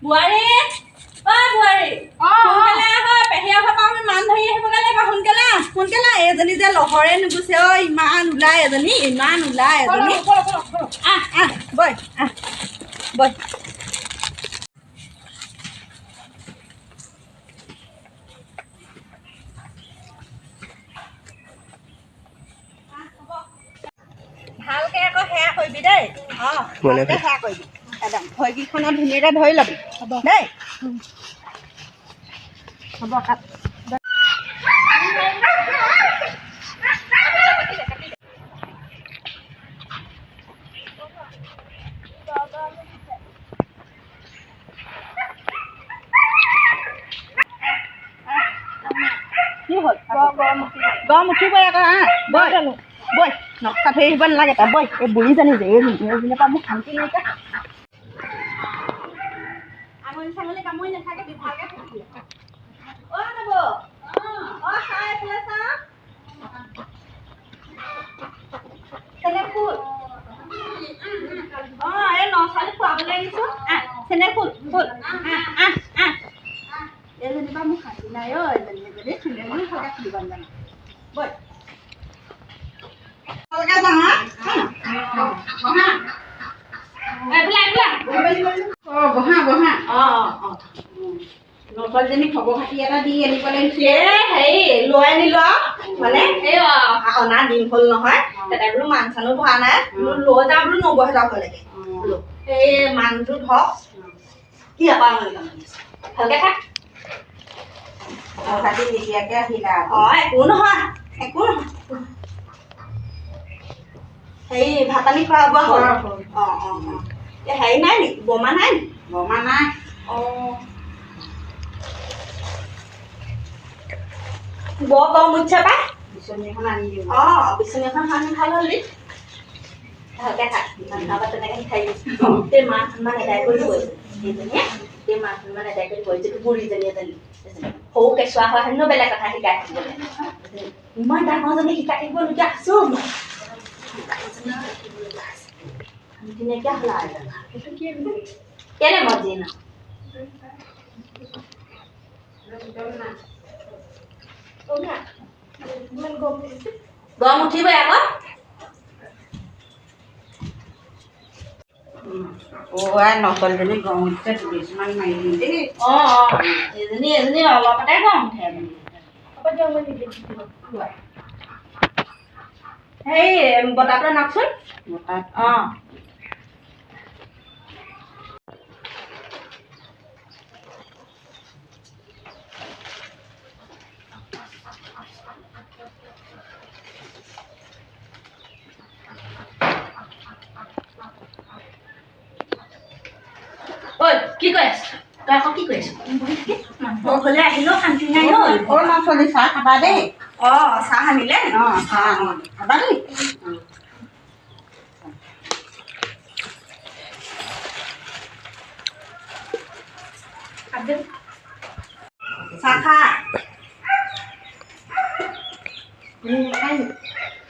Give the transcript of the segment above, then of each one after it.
বুৱাৰী অ বুৱাৰী সোনকালে আহ পেহীয়া ঘৰৰ আমি মান ধৰি আহিবগৈ লাগিব সোনকালে এজনী যে লহৰে নুগুচে অ ইমান ওলাই এজনী আহ বৈ বৈ ভালকে আকৌ সেয়া কৰিবি দেই ভালকে সেয়া কৰিবি একদম ভৰিকেইখনত ধুনীয়াকৈ ধৰি ল'বি হ'ব দেই হ'ব কাট কি হ'ল গৰম উঠিবই আকৌ বৈ বৈ নক্কা ধৰি আহিব নালাগে তাই বৈ এই বুঢ়ীজনী যে এইজনীৰ পৰা মোক শান্তি নাইকিয়া আঙুলি চাঙুলি কামুৰি নাথাকিবি ভালকৈ থাকিবি অ' যাব অ' চাহ এইফালে চাহ চেনে ফুল অ' এই ল'ৰা-ছোৱালীক খুৱাবলৈ আহিছোঁ চেনে ফুল এইজনীৰ পৰা মোক শান্তি নাই অ' এজনী চেনে ফুল ভালকৈ খুলিব নাজানো বৈ ছোৱালীজনী খবৰ খাতি এটা দি আনিব লাগিছিলে হেৰি লৈ আনিলো মানে এই অনা দিন হ'ল নহয় তাতে বোলো মান চানো ধৰা নাই বোলো লৈ যাওঁ বোলো নবহে যাব লাগে বোলো এই মানটো ধৰক কি আকৌ ভালকে থাক খাতি নিদিয়াকে আহিলা একো নহয় হেৰি ভাত পানী খোৱা বোৱা হ'ল হেৰি নাই নেকি বমা নাই নেকি বমা নাই বৰ গৰম উঠিছে পাই বিচনী এখন আনি দিম বিচনী এখন আনি ভাল হ'লি ভালকৈ থাক তাৰপৰা তেনেকৈ খাই গোটেই মাছ ইমান এদায় কৰি গৈছে সেইজনীয়ে গোটেই মাছ ইমান এদায় কৰি গৈছে বুঢ়ীজনী এজনী সৰু কেঁচুৱা হয় হেনো বেলেগ কথা শিকাই থাকিবলৈ ইমান ডাঙৰজনী শিকাই থাকিবলগীয়া আছো ধুনীয়াকৈ হ'লা কেলে মজি না গৰম উঠিবই আকৌ নচলজনী গৰম উঠিছে দুবেছমান মাৰি দিম দেই এজনী অলপতে গৰম উঠে সেই বতাহটো নাকচোন বতাহ ঐ কি কৈ আছ তই আকৌ কি কৈ আছ মই ঘৰলৈ আহিলেও শান্তি নাই ছোৱালী চাহ খাবা দেই চাহ আনিলে চাহ খাবা দেই চাহ খা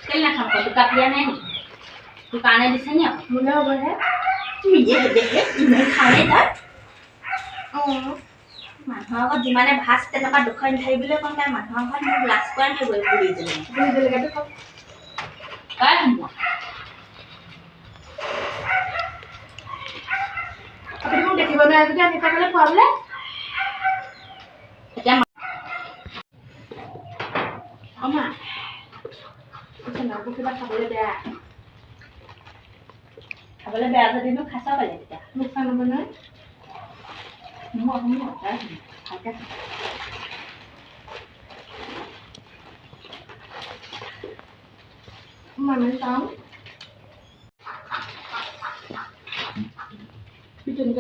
কেলে নাখাম তোৰ কাপ দিয়া নাই নেকি তোৰ কাৰণে দিছে নি আকৌ মোলৈ হ'বহে ইমান খালে তাত মানুহৰ আগত যিমানে ভাত তেনেকুৱা দুখ নাথাকিবলৈ কম তাই মানুহৰ ঘৰত মোক লাজ কৰা নাথাকিব বুঢ়ীজনী আপুনি মোক দেখিব নোৱাৰে যদি আমি তাকে খুৱাবলৈ এতিয়া মা কিবা খাবলৈ বেয়া যদিনো খাইছা পালে তেতিয়া লোকচান হ'ব নহয় ভালকৈ মানুহ চাওঁ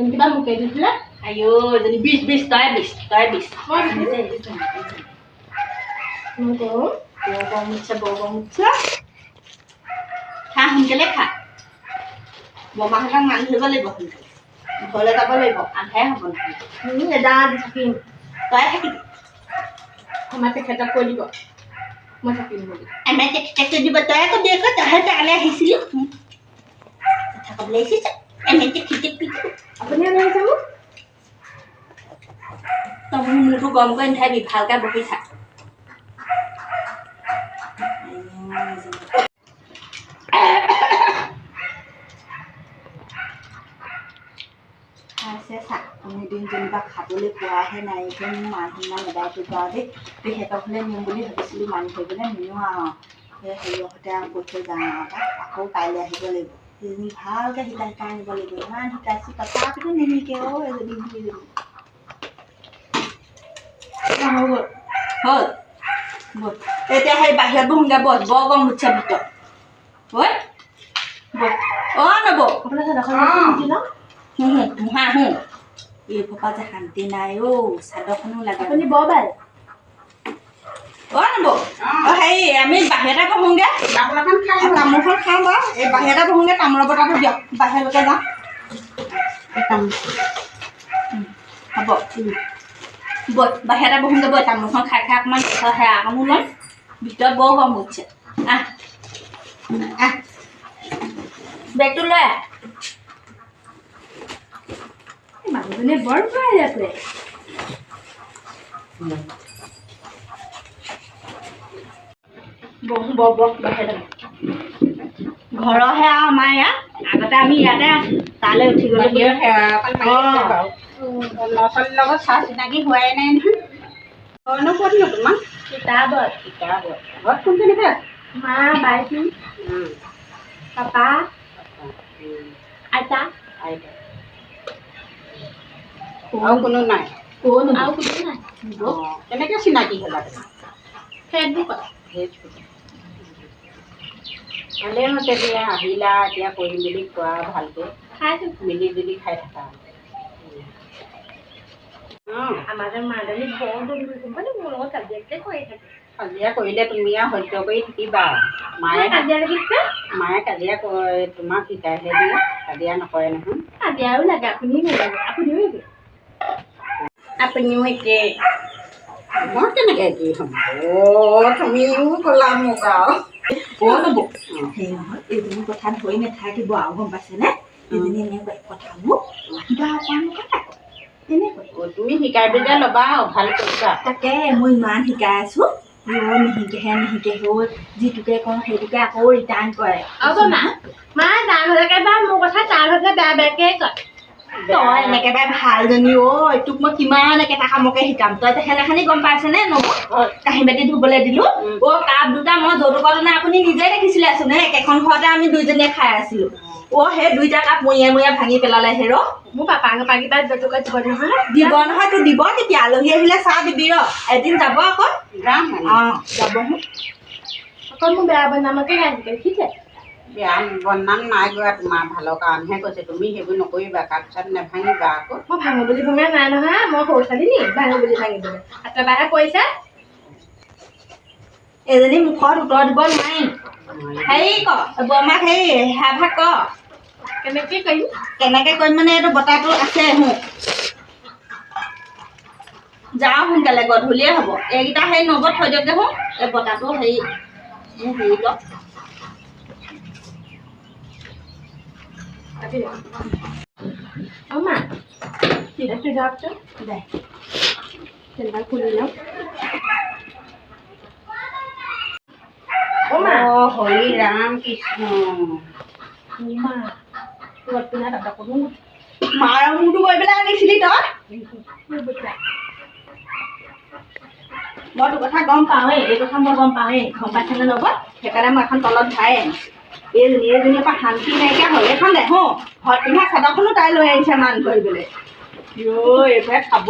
কিবা মোকে দিছিলে আইঅ এজনী বিশ তই বিশ বৰ গৰম উঠিছে খা সোনকালে খা বমাহঁতক মান ধৰিব লাগিব সোনকালে ঘৰলৈ যাব লাগিব আন্ধাৰে হ'ব নহয় এদা দি থাকিম তই থাকিবি আমাৰ তেখেতক কৈ দিব মই থাকিম বুলি আমাৰ তেখেতক কৈ দিব তই আকৌ দে আকৌ তই তালৈ আহিছিলি কথা ক'বলৈ আহিছে আমাৰ তেখেতক কৈ দিব আপুনি আনি আহিছে মোক মূৰটো গৰম কৰি নাথাকিবি ভালকৈ বহি থাক আমি দিন যেনিবা খাবলৈ পোৱাহে নাই এতিয়া মোৰ মানুহমান এদায় কৰি পাওঁ দেই তেখেতক হ'লে নিম বুলি ভাবিছিলোঁ মানুহ থৈ নিও আৰু সেই হেৰিয়তে আৰু কৈ থৈ যাওঁ আৰু আকৌ কাইলৈ আহিব লাগিব সেইজনী ভালকৈ শিকাই আনিব লাগিব ইমান শিকাইছোঁ তথাপিতো নিমিকে এজনী হ'ল হ'ল বল এতিয়া সেই বাহিৰত বহোঁগৈ বল বৰ গৰম উঠিছে ভিতৰত ঐ বল নব মুহা এই পপা যে শান্তি নাই চাদৰখনো লাগে আপুনি বৰ ভাল নব হেৰি আমি বাহিৰতে বহোঁগৈ তামোলখন খাওঁ বাৰু এই বাহিৰতে বহোঁগৈ তামোলৰ বটাটো দিয়ক বাহিৰলৈকে যাওঁ হ'ব বল বাহিৰতে বহোঁগৈ বল তামোলখন খাই অকণমান সেয়া অকণো ল'ম ভিতৰত বৰ গৰম উঠিছে আহ বেগটো লৈ মানুহজনে বৰ ভাল আছে ঘৰৰহে আৰু আমাৰ ইয়াত আগতে আমি ইয়াতে তালৈ উঠি গ'লো ল'ৰা ছোৱালীৰ লগত চাহ চিনাকি হোৱাই নাই নহয় ক'তনো তোমাক তিতাবৰত ঘৰত কোন কেনেকৈ আছে মা বাইদেউ পাপা আইতা আৰু কোনো নাই কেনেকৈ চিনাকি হ'লা ফেচবুকত ভালেই হৈছে দিয়া আহিলা এতিয়া কৰি মেলি খোৱা ভালকৈ মিলি জুলি খাই থাকা আমাৰ মাজনী মোৰ লগত কাজিয়া কৰিলে তুমি আৰু সহ্য কৰি থাকিবা মায়ে কাজিয়া তোমাক শিকাইহে দিয়ে কাজিয়া নকৰে নহয় কাজিয়াও লাগে আপুনিও একে মই কেনেকৈ একেই হ'ম তুমিও ক'লা মোক আৰু নব সেই নহয় এইজনী কথা ধৰি নাথাকিব আৰু গম পাইছেনে এইজনী এনেকৈ কথা মোক কিবা অকণ কথা তুমি শিকাই বুজাই ল'বা ভাল কৰিবা তাকে মই ইমান শিকাই আছোঁ নিশিকে যিটোকে কওঁ সেইটোকে আকৌ ৰিটাৰ্ণ কৰে মা তাৰ ঘৰকে বা মোৰ কথা তাৰ ঘৰকে বেয়া বেয়াকৈ কয় তই একেবাৰে ভালজনী তোক মই কিমান একেটা কামকে শিকাম তই সেইদিনাখনি গম পাইছেনে কাঁহী বাতি ধুবলৈ দিলোঁ কাপ দুটা মই যৌতুকত নাই আপুনি নিজে দেখিছিলেচোন একেখন ঘৰতে আমি দুইজনীয়ে খাই আছিলোঁ সেই দুইটা কাপ মৰিয়াই ভাঙি পেলালে হেৰ মোৰ পাপাক কিবা যৌতুকত দিব নহয় তোৰ দিব কেতিয়া আলহী আহিলে চাহ দিবি এদিন যাব আকৌ যাম যাব অকল মোৰ বেয়া বদনামকে শিকিছে বেয়া বদনাম নাই গোৱা তোমাৰ ভালৰ কাৰণেহে কৈছে তুমি সেইবোৰ নকৰিবা কাপ চাপ নেভাঙিবা আকৌ মই ভাঙো বুলি ভঙা নাই নহয় মই সৰু ছোৱালী নি ভাঙো বুলি ভাঙিবলৈ একেবাৰে কৈছে এজনী মুখত উত্তৰ দিব নোৱাৰিম হেৰি বৰমাক হেৰি সেয়া ভাগ কেনেকৈ কৰিম মানে এইটো বটাটো আছে যাওঁ সোনকালে গধূলিয়ে হ'ব এইকেইটা হেৰি নগদ থৈ দিয়কে এই বটাটো হেৰি লওক মা দে খুলি লওঁ হৰি ৰাম কৃষ্ণ মাৰ মোৰটো গৈ পেলাই আনিছিলি তই মই তোৰ কথা গম পাওঁৱেই এই কথা মই গম পাওঁৱেই গম পাইছেনে লগত সেইকাৰণে মই এখন তলত ভৰাই আনিছোঁ এইজনীৰ পৰা শান্তি নাইকিয়া হ'ল এইখন দে ঘৰত পিন্ধা চাদৰখনো তাই লৈ আহিছে মান কৰিবলৈ এইবোৰে খাব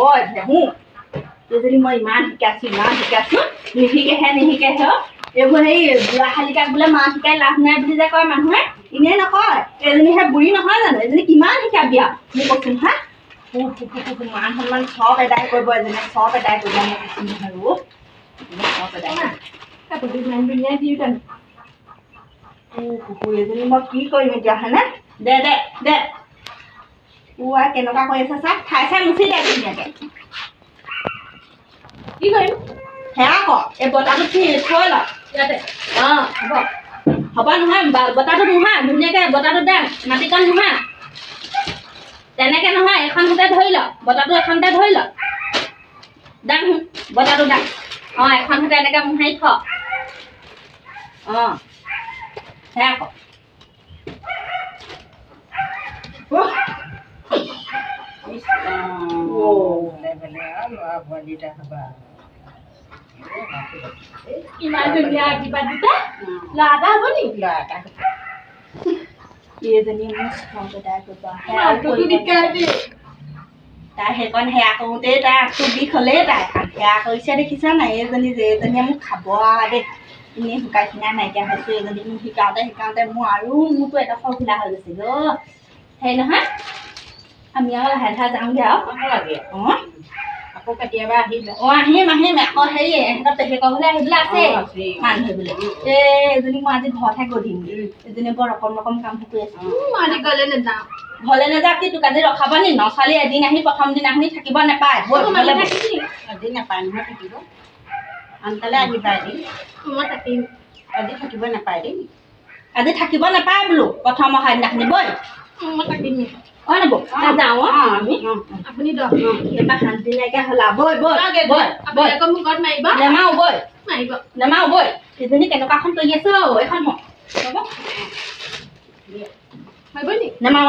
এইজনী মই ইমান শিকাইছোঁ নিশিকেহে এইবোৰ সেই বুঢ়া শালিকাক বোলে মা শিকাই লাভ নাই বুলি যে কয় মানুহে এনেই নকয় এজনী সেই বুঢ়ী নহয় জানো এজনী কিমান শিকাবি আৰু মোক কৈছোঁ হা মান সন্মান চব এদায় কৰিব এজনীয়ে চব এদায় কৰিব মই কৈছোঁ নহয় এজনী মই কি কৰিম এতিয়া হয়নে দে কেনেকুৱা কৰি আছে চা ঠাই মুচি দে ধুনীয়াকৈ কি কৰিম সেয়া এই বটাটো থৈ ল ইয়াতে হ'ব নহয় বটাটো নোহা ধুনীয়াকৈ বটাটো দে মাটিকণ নোহা তেনেকৈ নহয় এখন হাতে ধৰি ল বটাটো এখনতে ধৰি ল দাং বজাৰটো দাং এখন হাতে এনেকৈ মোহাৰি থ সেয়া ক ইমান ধুনীয়া আশীৰ্বাদ দিছে ল'ৰা এটা হ'ব নি ল'ৰা এটা এইজনী মোক সদায় তাই সেইকণ সেয়া কৰোঁতেই তাই আঁঠু বিষ হ'লেই তাই সেয়া কৰিছে দেখিছা নাই এইজনী যে এইজনীয়ে মোক খাব দেই এনেই শুকাই খিনাই নাইকিয়া হৈছোঁ এইজনী মোক শিকাওঁতে মোৰ আৰু মোৰতো এডোখৰ খোলা হৈ গৈছে সেই নহয় আমি আৰু লাহে লাহে যাওঁগৈ আৰু লাগে আকৌ কেতিয়াবা আহিম আহিম আকৌ হেৰি সিহঁতৰ পেহীয়েকৰ ঘৰলৈ আহিবলৈ আছে মান ধৰিবলৈ এইজনী মই আজি ঘৰতহে গৈ দিম এইজনী বৰ ৰকম কাম কৰি আছে আজি গ'লে নাযাওঁ ঘৰলৈ নাযাওঁ কি তোক আজি ৰখাব নি নচালি এদিন আহি প্ৰথম দিনাখনি থাকিব নাপায় আজি নাপায় নহয় থাকিব আনকালে আহিবা এদিন মই থাকিম আজি থাকিব নাপায় দেই আজি থাকিব নাপায় বোলো প্ৰথম অহা দিনাখনি বৈ মই থাকিম নব যাওঁ আমি আপুনি এবাৰ শান্তি নাইকিয়া হ'লা বৈ মোক ঘৰত মাৰিব নেমাৰো বৈ নেমাৰো বৈ সেইজনী কেনেকুৱাখন কৰি আছে এইখন নেমাৰো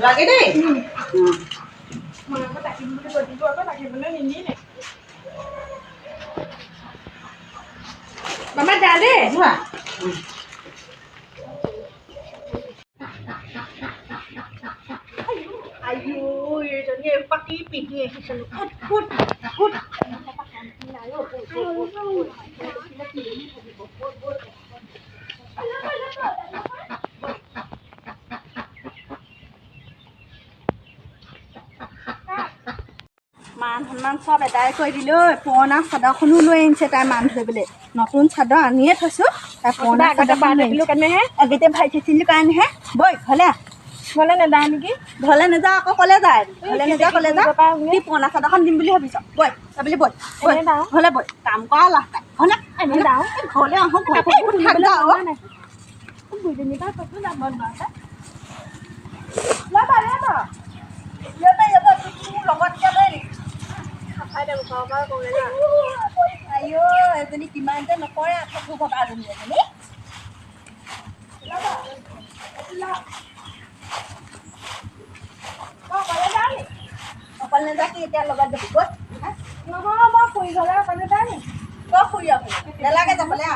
লাগে দেই মামা যা দেই যোৱা Pakai video yang put. মান সন্মান সব এদায় কৰি দিলোঁ পুৰণা চাদৰখনো লৈ আনিছে তাই মান ধৰিবলৈ নতুন চাদৰ আনিয়ে থৈছোঁ তাই পুৰণা আগতে ভাই থৈছিলোঁ কাৰণেহে বৈ ঘৰলৈ নাযায় নেকি ঘৰলৈ নাযাওঁ আকৌ ক'লে যায় ঘৰলৈ নাযাওঁ ক'লে যাওঁ কি পুৰণা চাদৰখন দিম বুলি ভাবিছ বৈ বুলি বৈ ঘৰলৈ বৈ কাম কৰা লাহ তাই ঘৰলৈ আহোঁ এজনী কিমান যে নকৰে আঠু ভবা এজনী অকল নাযায় কি এতিয়া লগত যাবি নহয় মই ফুৰি গ'লে অকলে যাওঁ নি তই ফুৰি নালাগে যাবলৈ